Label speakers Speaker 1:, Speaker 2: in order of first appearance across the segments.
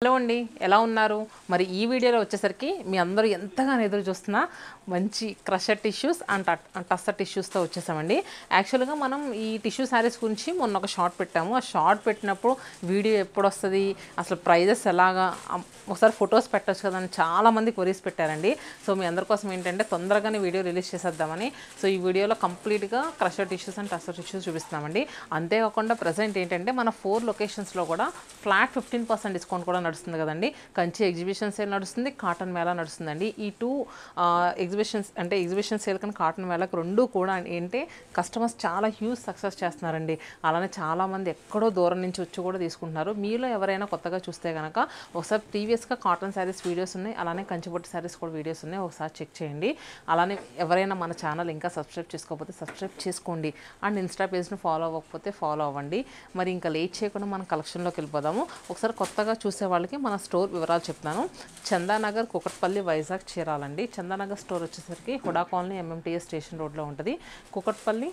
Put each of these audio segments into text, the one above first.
Speaker 1: Hello అండి, ఎలా ఉన్నారు? మరి ఈ వీడియోలో వచ్చేసరికి మీ అందరూ ఎంతగానో ఎదురు చూస్తున్న మంచి క్రషర్ టిష్యూస్ అండ్ టస్సర్ టిష్యూస్తో వచ్చేసామండి. యాక్చువల్గా మనం ఈ టిష్యూ శారీస్ గురించి మొన్న ఒక షార్ట్ పెట్టాము. ఆ షార్ట్ పెట్టినప్పుడు వీడియో ఎప్పుడు వస్తుంది, అసలు ప్రైజెస్ ఎలాగా, ఒకసారి ఫొటోస్ పెట్టచ్చు కదా అని చాలామంది క్వరీస్ పెట్టారండి. సో మీ అందరి కోసం ఏంటంటే తొందరగానే వీడియో రిలీజ్ చేసేద్దామని సో ఈ వీడియోలో కంప్లీట్గా crusher tissues and tussar tissues చూపిస్తున్నామండి. అంతేకాకుండా ప్రజెంట్ ఏంటంటే మన 4 లొకేషన్స్లో కూడా ఫ్లాట్ 15% డిస్కౌంట్ కూడా నడుస్తుంది కదండి. కంచి ఎగ్జిబిషన్ సేల్ నడుస్తుంది, కాటన్ మేళా నడుస్తుందండి. ఈ 2 ఎగ్జిబిషన్ సేల్ కానీ కాటన్ మేళాకి రెండు కూడా ఏంటంటే కస్టమర్స్ చాలా హ్యూజ్ సక్సెస్ చేస్తున్నారండి. అలానే చాలామంది ఎక్కడో దూరం నుంచి వచ్చి కూడా తీసుకుంటున్నారు. మీలో ఎవరైనా కొత్తగా చూస్తే కనుక ఒకసారి ప్రీవియస్గా కాటన్ శారీస్ వీడియోస్ ఉన్నాయి, అలానే కంచిపట్టు శారీస్ కూడా వీడియోస్ ఉన్నాయి, ఒకసారి చెక్ చేయండి. అలానే ఎవరైనా మన ఛానల్ ఇంకా సబ్స్క్రైబ్ చేసుకోకపోతే సబ్స్క్రైబ్ చేసుకోండి అండ్ ఇన్స్టా పేజ్ని ఫాలో అవ్వకపోతే ఫాలో అవ్వండి. మరి ఇంకా లేట్ చేయకుండా మన కలెక్షన్లోకి వెళ్ళిపోదాము. ఒకసారి కొత్తగా చూసే వాళ్ళకి మన స్టోర్ వివరాలు చెప్తాను. చందానగర్, కుకట్పల్లి, వైజాగ్, చీరాలండి. చందానగర్ స్టోర్ వచ్చేసరికి హుడా కాలనీ ఎంఎంటీఎస్ స్టేషన్ రోడ్లో ఉంటుంది. Kukatpally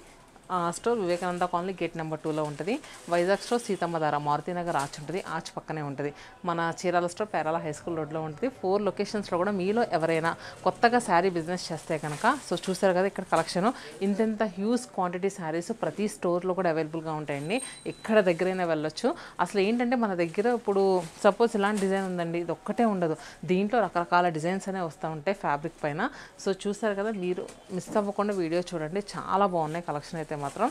Speaker 1: store Vivekananda colony gate number 2లో ఉంటుంది. వైజాగ్ స్టోర్ సీతమ్మధార మారుతినగర్ ఆర్చ్ ఉంటుంది, ఆర్చ్ పక్కనే ఉంటుంది. మన Chirala store Perala high school రోడ్లో ఉంటుంది. 4 లొకేషన్స్లో కూడా మీలో ఎవరైనా కొత్తగా శారీ బిజినెస్ చేస్తే కనుక సో చూసారు కదా ఇక్కడ కలెక్షన్ ఇంత హ్యూజ్ క్వాంటిటీ శారీస్ ప్రతి స్టోర్లో కూడా అవైలబుల్గా ఉంటాయండి. ఎక్కడ దగ్గరైనా వెళ్ళొచ్చు. అసలు ఏంటంటే మన దగ్గర ఇప్పుడు సపోజ్ ఇలాంటి డిజైన్ ఉందండి, ఇది ఒక్కటే ఉండదు, దీంట్లో రకరకాల డిజైన్స్ అనేవి వస్తూ ఉంటాయి ఫ్యాబ్రిక్ పైన. సో చూసారు కదా, మీరు మిస్ అవ్వకుండా వీడియో చూడండి, చాలా బాగున్నాయి కలెక్షన్ అయితే మాత్రం.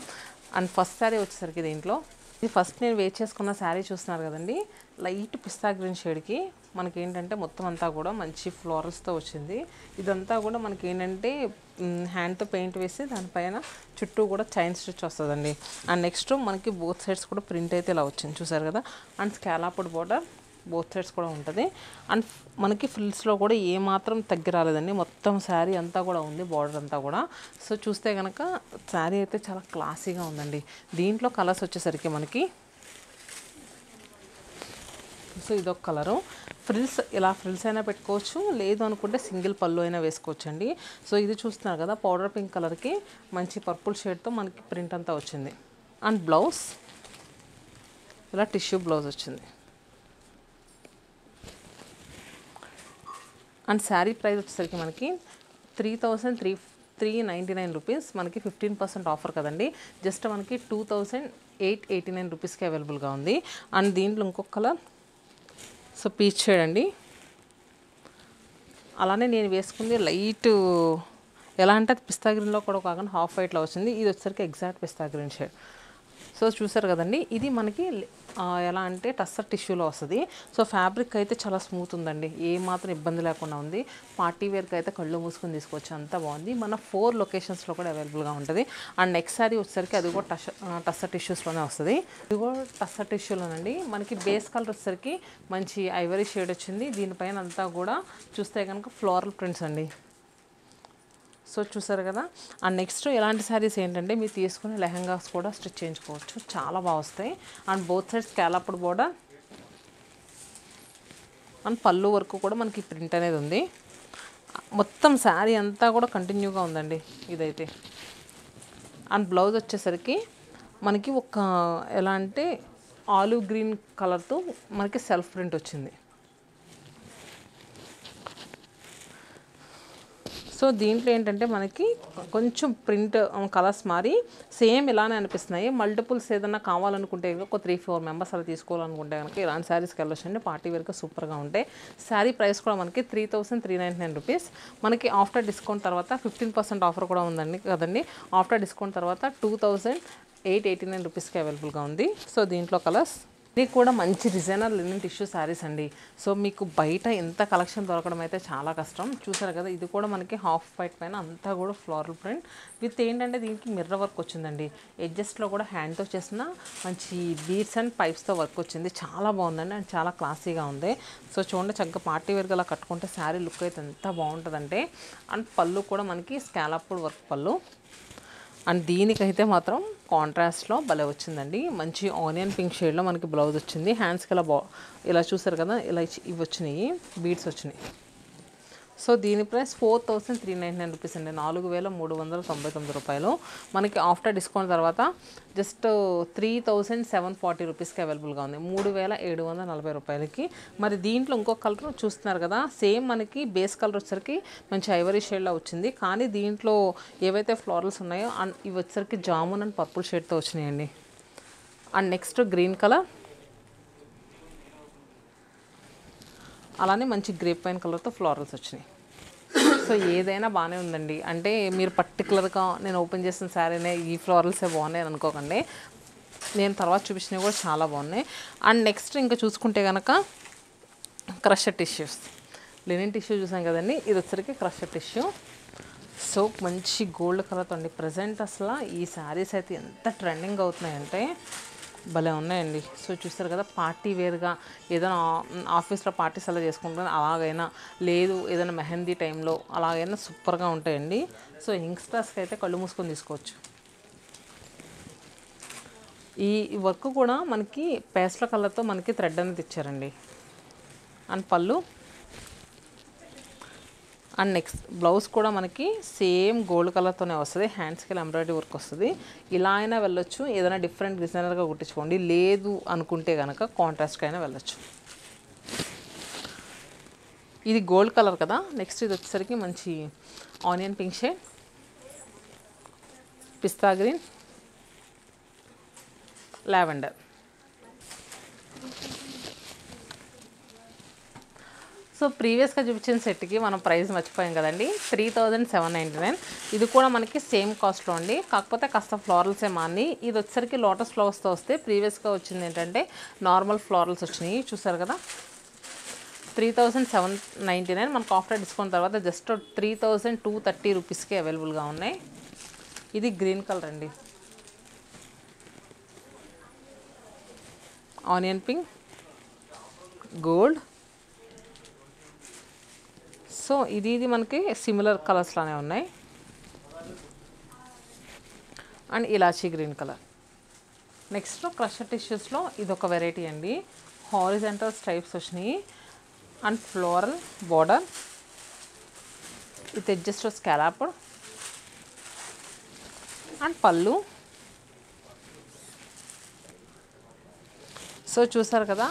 Speaker 1: అండ్ ఫస్ట్ శారీ వచ్చేసరికి దీంట్లో ఇది ఫస్ట్ నేను వేర్ చేసుకున్న శారీ చూస్తున్నారు కదండి, లైట్ పిస్తా గ్రీన్ షేడ్కి మనకి ఏంటంటే మొత్తం అంతా కూడా మంచి ఫ్లోరల్స్తో వచ్చింది. ఇదంతా కూడా మనకి ఏంటంటే హ్యాండ్తో పెయింట్ వేసి దానిపైన చుట్టూ కూడా చైన్ స్టిచ్ వస్తుందండి. అండ్ నెక్స్ట్ మనకి బోత్ సైడ్స్ కూడా ప్రింట్ అయితే ఇలా వచ్చింది చూసారు కదా. And scalloped border both sides కూడా ఉంటుంది. అండ్ మనకి ఫ్రిల్స్లో కూడా ఏమాత్రం తగ్గి రాలేదండి, మొత్తం శారీ అంతా కూడా ఉంది, బార్డర్ అంతా కూడా. సో చూస్తే కనుక శారీ అయితే చాలా క్లాసీగా ఉందండి. దీంట్లో కలర్స్ వచ్చేసరికి మనకి సో ఇదొక కలరు. ఫ్రిల్స్ ఇలా ఫ్రిల్స్ అయినా పెట్టుకోవచ్చు, లేదు అనుకుంటే సింగిల్ పళ్ళు అయినా వేసుకోవచ్చు అండి. సో ఇది చూస్తున్నారు కదా, పౌడర్ పింక్ కలర్కి మంచి పర్పుల్ షేడ్తో మనకి ప్రింట్ అంతా వచ్చింది. అండ్ బ్లౌజ్ ఇలా టిష్యూ బ్లౌజ్ వచ్చింది. అండ్ శారీ ప్రైస్ వచ్చేసరికి మనకి 3,399 రూపీస్, మనకి 15% ఆఫర్ కదండి. జస్ట్ మనకి 2,889 రూపీస్కి అవైలబుల్గా ఉంది. అండ్ దీంట్లో ఇంకొక కలర్ సో పీచ్ షేడ్ అండి. అలానే నేను వేసుకుంది లైట్ ఎలా అంటే అది పిస్తా గ్రీన్లో కూడా కాకుండా హాఫ్ వైట్లో వచ్చింది. ఇది వచ్చేసరికి ఎగ్జాక్ట్ పిస్తా గ్రీన్ షేడ్. సో చూసారు కదండి, ఇది మనకి ఎలా అంటే టస్సర్ టిష్యూలో వస్తుంది. సో ఫ్యాబ్రిక్ అయితే చాలా స్మూత్ ఉందండి, ఏ మాత్రం ఇబ్బంది లేకుండా ఉంది. పార్టీ వేర్కి అయితే కళ్ళు మూసుకొని తీసుకోవచ్చు, అంతా బాగుంది. మన 4 లొకేషన్స్లో కూడా అవైలబుల్గా ఉంటుంది. అండ్ నెక్స్ట్ సారీ వచ్చేసరికి అది కూడా టస్సర్ టిష్యూస్లోనే వస్తుంది. ఇది కూడా టస్సర్ టిష్యూలోనండి. మనకి బేస్ కలర్ వచ్చేసరికి మంచి ఐవరీ షేడ్ వచ్చింది. దీనిపైన అంతా కూడా చూస్తే కనుక ఫ్లోరల్ ప్రింట్స్ అండి. సో చూసారు కదా. అండ్ నెక్స్ట్ ఇలాంటి శారీస్ ఏంటంటే మీరు తీసుకునే లెహంగాస్ కూడా స్టిచ్ చేయించుకోవచ్చు, చాలా బాగా వస్తాయి. And both sides scalloped border and పళ్ళు వరకు కూడా మనకి ప్రింట్ అనేది ఉంది. మొత్తం శారీ అంతా కూడా కంటిన్యూగా ఉందండి ఇదైతే. అండ్ బ్లౌజ్ వచ్చేసరికి మనకి ఒక ఎలా అంటే ఆలివ్ గ్రీన్ కలర్తో మనకి సెల్ఫ్ ప్రింట్ వచ్చింది. సో దీంట్లో ఏంటంటే మనకి కొంచెం ప్రింట్ కలర్స్ మారి సేమ్ ఇలానే అనిపిస్తున్నాయి. మల్టిపుల్స్ ఏదైనా కావాలనుకుంటే ఒక 3-4 మెంబర్స్ అలా తీసుకోవాలనుకుంటే కనుక ఇలాంటి శారీస్కి వెళ్ళొచ్చండి, పార్టీ వేర్గా సూపర్గా ఉంటాయి. శారీ ప్రైస్ కూడా మనకి 3,399 రూపీస్. మనకి ఆఫ్టర్ డిస్కౌంట్ తర్వాత 15% ఆఫర్ కూడా ఉందండి కదండి. ఆఫ్టర్ డిస్కౌంట్ తర్వాత 2,889 రూపీస్కి అవైలబుల్గా ఉంది. సో దీంట్లో కలర్స్ ఇది కూడా మంచి డిజైనర్ లినెన్ టిష్యూ శారీస్ అండి. సో మీకు బయట ఎంత కలెక్షన్ దొరకడం అయితే చాలా కష్టం. చూసారు కదా, ఇది కూడా మనకి హాఫ్ వైట్ పైన అంతా కూడా ఫ్లోరల్ ప్రింట్ విత్ ఏంటంటే దీనికి మిర్రర్ వర్క్ వచ్చిందండి. ఎడ్జస్ట్లో కూడా హ్యాండ్తో చేసిన మంచి బీడ్స్ అండ్ పైప్స్తో వర్క్ వచ్చింది, చాలా బాగుందండి. అండ్ చాలా క్లాసీగా ఉంది. సో చూడండి, చక్కగా పార్టీ వేర్గా అలా కట్టుకుంటే శారీ లుక్ అయితే ఎంత బాగుంటుందంటే. అండ్ పళ్ళు కూడా మనకి స్కాలప్డ్ వర్క్ పళ్ళు. అండ్ దీనికైతే మాత్రం కాంట్రాస్ట్లో భలే వచ్చిందండి, మంచి ఆనియన్ పింక్ షేడ్లో మనకి బ్లౌజ్ వచ్చింది. హ్యాండ్స్కి ఇలా ఇలా చూసారు కదా, ఇలా ఇవి వచ్చినాయి, బీడ్స్ వచ్చినాయి. సో దీని ప్రైస్ 4399 రూపీస్ అండి, 4399 రూపాయలు. మనకి ఆఫ్టర్ డిస్కౌంట్ తర్వాత జస్ట్ 3740 రూపీస్కి అవైలబుల్గా ఉంది, 3740 రూపాయలకి. మరి దీంట్లో ఇంకొక కలర్ చూస్తున్నారు కదా, సేమ్ మనకి బేస్ కలర్ వచ్చేసరికి మంచి ఐవరీ షేడ్లో వచ్చింది, కానీ దీంట్లో ఏవైతే ఫ్లోరల్స్ ఉన్నాయో ఇవి వచ్చేసరికి జామున్ అండ్ పర్పుల్ షేడ్తో వచ్చినాయండి. అండ్ నెక్స్ట్ గ్రీన్ కలర్, అలానే మంచి గ్రేప్ వైన్ కలర్తో ఫ్లోరల్స్ వచ్చినాయి. సో ఏదైనా బాగానే ఉందండి, అంటే మీరు పర్టికులర్గా నేను ఓపెన్ చేసిన శారీనే ఈ ఫ్లోరల్సే బాగున్నాయి అని అనుకోకండి, నేను తర్వాత చూపించినవి కూడా చాలా బాగున్నాయి. అండ్ నెక్స్ట్ ఇంకా చూసుకుంటే కనుక క్రషర్ టిష్యూస్, లినెన్ టిష్యూ చూసాం కదండి, ఇది వచ్చరికి క్రషర్ టిష్యూ. సో మంచి గోల్డ్ కలర్తో అండి. ప్రజెంట్ అసలు ఈ శారీస్ అయితే ఎంత ట్రెండింగ్ అవుతున్నాయంటే భలే ఉన్నాయండి. సో చూస్తారు కదా, పార్టీ వేర్గా ఏదైనా ఆఫీస్లో పార్టీస్ అలా చేసుకుంటాను, అలాగైనా లేదు ఏదైనా మెహందీ టైంలో అలాగైనా సూపర్గా ఉంటాయండి. సో యంగ్స్టర్స్కి అయితే కళ్ళు మూసుకొని తీసుకోవచ్చు. ఈ వర్క్ కూడా మనకి పేస్టల్ కలర్తో మనకి థ్రెడ్ అనేది ఇచ్చారండి. అండ్ పళ్ళు అండ్ నెక్స్ట్ బ్లౌజ్ కూడా మనకి సేమ్ గోల్డ్ కలర్తోనే వస్తుంది, హ్యాండ్స్కి ఎంబ్రాయిడరీ వర్క్ వస్తుంది. ఇలా అయినా వెళ్ళొచ్చు, ఏదైనా డిఫరెంట్ డిజైనర్గా కుట్టించుకోండి, లేదు అనుకుంటే కనుక కాంట్రాస్ట్కి అయినా వెళ్ళొచ్చు. ఇది గోల్డ్ కలర్ కదా. నెక్స్ట్ ఇది వచ్చేసరికి మంచి ఆనియన్ పింక్ షేడ్, పిస్తా గ్రీన్, లావెండర్. సో ప్రీవియస్గా చూపించిన సెట్కి మనం ప్రైస్ మర్చిపోయాం కదండి, 3799. ఇది కూడా మనకి సేమ్ కాస్ట్లో అండి, కాకపోతే కాస్త ఫ్లోరల్సే మాని. ఇది వచ్చేసరికి లోటస్ ఫ్లవర్స్తో వస్తే, ప్రీవియస్గా వచ్చింది ఏంటంటే నార్మల్ ఫ్లోరల్స్ వచ్చినాయి. చూసారు కదా, 3799. మనకు ఆఫ్టర్ డిస్కౌంట్ తర్వాత జస్ట్ 3230 రూపీస్కి అవైలబుల్గా ఉన్నాయి. ఇది గ్రీన్ కలర్ అండి, ఆనియన్ పింక్, గోల్డ్. సో ఇది మనకి సిమిలర్ కలర్స్ లానే ఉన్నాయి. And elaichi green colour. Next crusher టిష్యూస్లో ఇది ఒక వెరైటీ అండి, హారిజంటల్ స్ట్రైప్స్ వచ్చినాయి and floral border with adjust scallop and పళ్ళు. సో చూసారు కదా,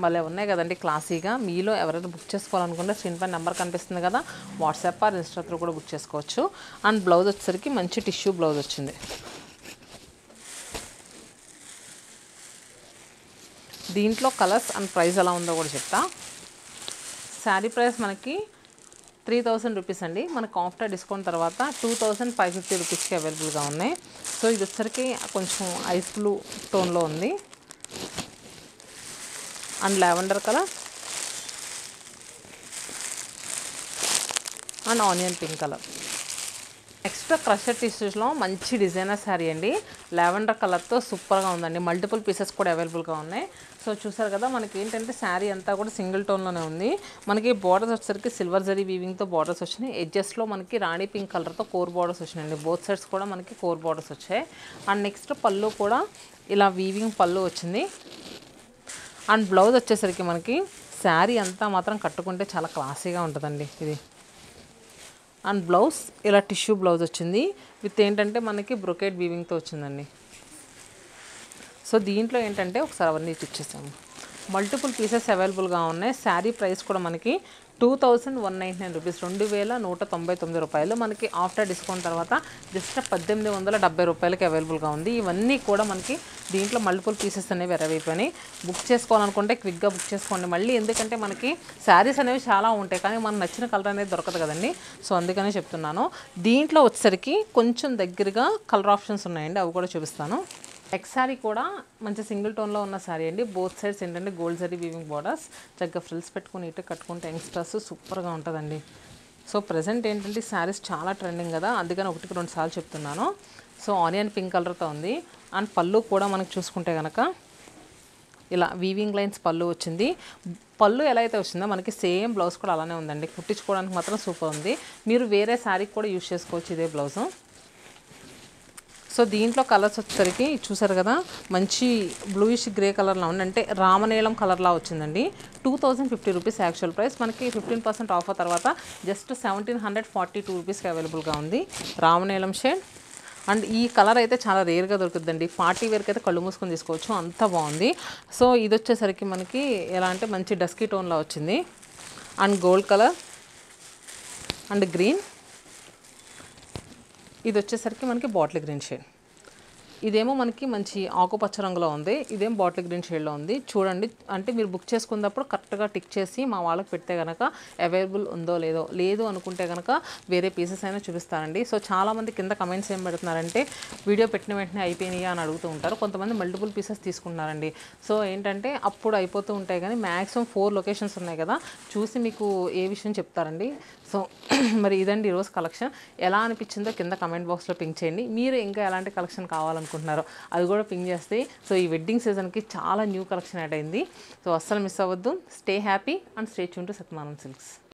Speaker 1: భలే ఉన్నాయి కదండి క్లాసీగా. మీలో ఎవరైనా బుక్ చేసుకోవాలనుకుంటే స్క్రీన్ పైన నెంబర్ కనిపిస్తుంది కదా, వాట్సాప్ ఆర్ ఇన్స్టా త్రూ కూడా బుక్ చేసుకోవచ్చు. అండ్ బ్లౌజ్ వచ్చేసరికి మంచి టిష్యూ బ్లౌజ్ వచ్చింది. దీంట్లో కలర్స్ అండ్ ప్రైస్ ఎలా ఉందో కూడా చెప్తా. శారీ ప్రైస్ మనకి 3000 రూపీస్ అండి, మనకు ఆఫ్టర్ డిస్కౌంట్ తర్వాత 2550 రూపీస్కి అవైలబుల్గా ఉన్నాయి. సో ఇది వచ్చేసరికి కొంచెం ఐస్ బ్లూ టోన్లో ఉంది and lavender colour and onion pink colour. Next crusher టిష్యూస్లో మంచి డిజైనర్ శారీ అండి, లావెండర్ కలర్తో సూపర్గా ఉందండి. మల్టిపుల్ పీసెస్ కూడా అవైలబుల్గా ఉన్నాయి. సో చూసారు కదా, మనకి ఏంటంటే శారీ అంతా కూడా సింగిల్ టోన్లోనే ఉంది. మనకి బార్డర్స్ వచ్చేసరికి సిల్వర్ జరీ వీవింగ్తో బార్డర్స్ వచ్చినాయి. ఎడ్జెస్ట్లో మనకి రాణి పింక్ కలర్తో కోర్ బార్డర్స్ వచ్చినాయండి. బోత్ సైడ్స్ కూడా మనకి కోర్ బార్డర్స్ వచ్చాయి. అండ్ నెక్స్ట్ పళ్ళు కూడా ఇలా వీవింగ్ పళ్ళు వచ్చింది. అండ్ బ్లౌజ్ వచ్చేసరికి మనకి శారీ అంతా మాత్రం కట్టుకుంటే చాలా క్లాసీగా ఉంటుందండి ఇది. అండ్ బ్లౌజ్ ఇలా టిష్యూ బ్లౌజ్ వచ్చింది విత్ ఏంటంటే మనకి బ్రొకేట్ వీవింగ్తో వచ్చిందండి. సో దీంట్లో ఏంటంటే ఒకసారి అవన్నీ ఇచ్చేసాము. మల్టిపుల్ పీసెస్ అవైలబుల్గా ఉన్నాయి. శారీ ప్రైస్ కూడా మనకి 2199 రూపీస్, 2199 రూపాయలు. మనకి ఆఫ్టర్ డిస్కౌంట్ తర్వాత జస్ట్ 1870 రూపాయలకి అవైలబుల్గా ఉంది. ఇవన్నీ కూడా మనకి దీంట్లో మల్టిపుల్ పీసెస్ అనేవి అయిపోయినాయి. బుక్ చేసుకోవాలనుకుంటే క్విక్గా బుక్ చేసుకోండి. మళ్ళీ ఎందుకంటే మనకి శారీస్ అనేవి చాలా ఉంటాయి, కానీ మనకు నచ్చిన కలర్ అనేది దొరకదు కదండి. సో అందుకనే చెప్తున్నాను. దీంట్లో వచ్చేసరికి కొంచెం దగ్గరగా కలర్ ఆప్షన్స్ ఉన్నాయండి, అవి కూడా చూపిస్తాను. నెక్స్ట్ శారీ కూడా మంచి సింగిల్ టోన్లో ఉన్న శారీ అండి. బోత్ సైడ్స్ ఏంటంటే గోల్డ్ జరీ వీవింగ్ బార్డర్స్, చక్కగా ఫ్రిల్స్ పెట్టుకుని ఇటు కట్టుకుంటే యంగ్స్టర్స్ సూపర్గా ఉంటుందండి. సో ప్రజెంట్ ఏంటంటే శారీస్ చాలా ట్రెండింగ్ కదా, అందుకని 1-2 సార్లు చెప్తున్నాను. సో ఆనియన్ పింక్ కలర్తో ఉంది. అండ్ పళ్ళు కూడా మనకు చూసుకుంటే కనుక ఇలా వీవింగ్ లైన్స్ పళ్ళు వచ్చింది. పళ్ళు ఎలా అయితే వచ్చిందో మనకి సేమ్ బ్లౌజ్ కూడా అలానే ఉందండి. కుట్టించుకోవడానికి మాత్రం సూపర్ ఉంది. మీరు వేరే శారీకి కూడా యూజ్ చేసుకోవచ్చు ఇదే బ్లౌజు. సో దీంట్లో కలర్స్ వచ్చేసరికి చూసారు కదా, మంచి బ్లూయిష్ గ్రే కలర్లో ఉంది, అంటే రామనీలం కలర్లా వచ్చిందండి. 2050 రూపీస్ యాక్చువల్ ప్రైస్, మనకి 15% ఆఫర్ తర్వాత జస్ట్ 1742 రూపీస్కి అవైలబుల్గా ఉంది రామనీలం షేడ్. అండ్ ఈ కలర్ అయితే చాలా రేర్గా దొరుకుతుందండి, పార్టీ వేర్కి అయితే కళ్ళు మూసుకొని తీసుకోవచ్చు, అంత బాగుంది. సో ఇది వచ్చేసరికి మనకి ఎలా అంటే మంచి డస్కీ టోన్లో వచ్చింది, and gold colour and green. ఇది వచ్చేసరికి మనకి బాటిల్ గ్రీన్ షేడ్, ఇదేమో మనకి మంచి ఆకుపచ్చ రంగులో ఉంది, ఇదేం బాటిల్ గ్రీన్ షేడ్లో ఉంది. చూడండి, అంటే మీరు బుక్ చేసుకున్నప్పుడు కరెక్ట్గా టిక్ చేసి మా వాళ్ళకి పెడితే కనుక అవైలబుల్ ఉందో లేదో, లేదు అనుకుంటే కనుక వేరే పీసెస్ అయినా చూపిస్తారండి. సో చాలామంది కింద కమెంట్స్ ఏం పెడుతున్నారంటే వీడియో పెట్టిన వెంటనే అయిపోయినాయా అని అడుగుతూ ఉంటారు. కొంతమంది మల్టిపుల్ పీసెస్ తీసుకుంటున్నారండి. సో ఏంటంటే అప్పుడు అయిపోతూ ఉంటాయి, కానీ మ్యాక్సిమం 4 లొకేషన్స్ ఉన్నాయి కదా, చూసి మీకు ఏ విషయం చెప్తారండి. సో మరి ఇదండి ఈరోజు కలెక్షన్. ఎలా అనిపించిందో కింద కమెంట్ బాక్స్లో పింక్ చేయండి. మీరు ఇంకా ఎలాంటి కలెక్షన్ కావాలనుకుంటున్నారో అది కూడా పింక్ చేస్తే. సో ఈ వెడ్డింగ్ సీజన్కి చాలా న్యూ కలెక్షన్ యాడ్ అయింది. సో అస్సలు మిస్ అవ్వద్దు. Stay happy and stay tune to Satyamanam silks.